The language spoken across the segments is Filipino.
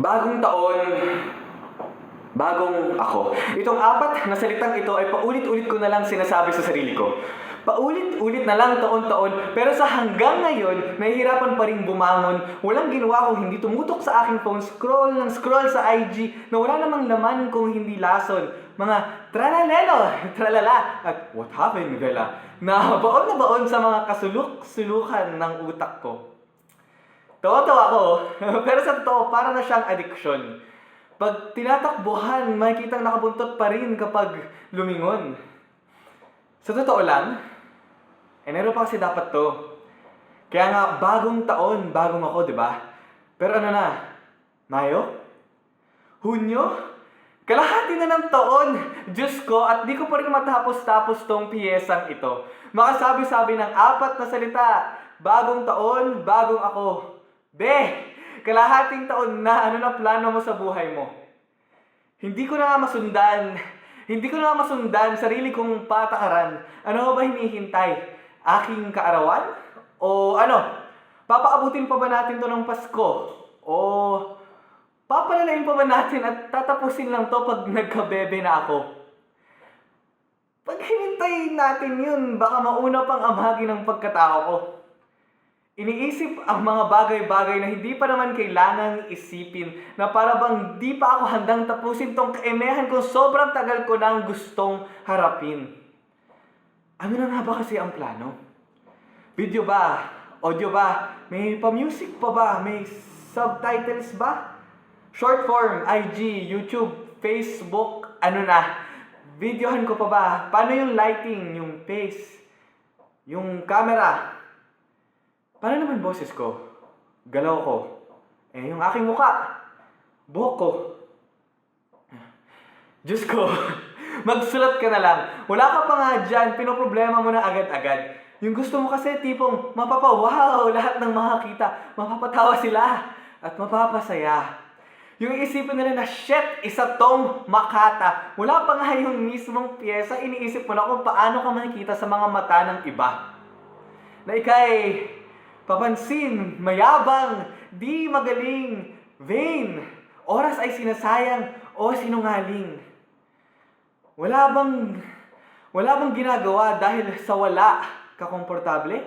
Bagong taon, bagong ako. Itong apat na salitang ito ay paulit-ulit ko na lang sinasabi sa sarili ko. Paulit-ulit na lang taon-taon, pero sa hanggang ngayon, nahihirapan pa rin bumangon. Walang ginawa kung hindi tumutok sa aking phone, scroll ng scroll sa IG, na wala namang laman kung hindi lason. Mga tralalelo, tralala, at what happened, Bella, na baon sa mga kasuluk-sulukan ng utak ko. Tawa-tawa ako, pero sa totoo, para na siyang addiction. Pag tinatakbuhan, makikita nakabuntot pa rin kapag lumingon. Sa totoo lang, Enero pa kasi dapat to. Kaya nga, bagong taon, bagong ako, di ba? Pero ano na? Mayo? Hunyo? Kalahati na ng taon! Diyos ko, at di ko pa rin matapos-tapos tong piyesang ito. Makasabi-sabi ng apat na salita. Bagong taon, bagong ako. Kalahating taon na, ano na plano mo sa buhay mo? Hindi ko na nga masundan sarili kong patakaran. Ano ba hinihintay? Aking kaarawan? O ano? Papaabutin pa ba natin to ng Pasko? O papalalain pa ba natin at tatapusin lang to pag nagkabebe na ako? Pag hinintayin natin yun, baka mauna pang amhagi ng pagkatao ko. Iniisip ang mga bagay-bagay na hindi pa naman kailangang isipin, na para bang di pa ako handang tapusin tong kaemehan kung sobrang tagal ko nang gustong harapin. Ano na nga ba kasi ang plano? Video ba? Audio ba? May pa-music pa ba? May subtitles ba? Short form, IG, YouTube, Facebook, ano na? Videohan ko pa ba? Paano yung lighting, yung face, yung camera? Paano naman boses ko? Galaw ko? Yung aking muka? Buhok ko? Diyos ko, magsulat ka na lang. Wala ka pa nga dyan, pinoproblema mo na agad-agad. Yung gusto mo kasi tipong mapapawaw lahat ng makakita, mapapatawa sila, at mapapasaya. Yung isipin nila na, shit, isa tong Makata. Wala pa nga yung mismong pyesa, iniisip mo na kung paano ka makikita sa mga mata ng iba. Na ikay papansin, mayabang, di magaling, vain, oras ay sinasayang o sinungaling. Wala bang ginagawa dahil sa wala ka komportable?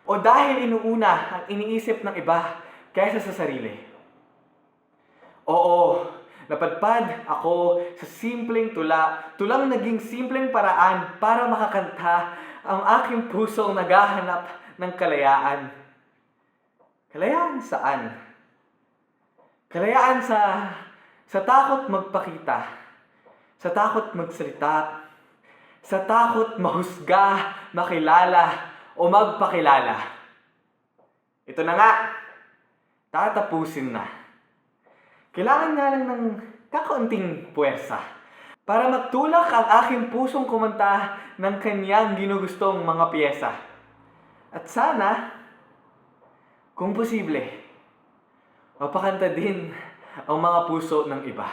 O dahil inuuna ang iniisip ng iba kaysa sa sarili? Oo, napadpad ako sa simpleng tulang naging simpleng paraan para makakanta ang aking pusong naghahanap ng kalayaan. Kalayaan saan? Kalayaan sa takot magpakita, sa takot magsalita, sa takot mahusga, makilala, o magpakilala. Ito na nga, tatapusin na. Kailangan nga lang ng kakaunting puwersa para magtulak ang aking pusong kumanta ng kanyang ginugustong mga piyesa. At sana, kung posible, mapakanta din ang mga puso ng iba.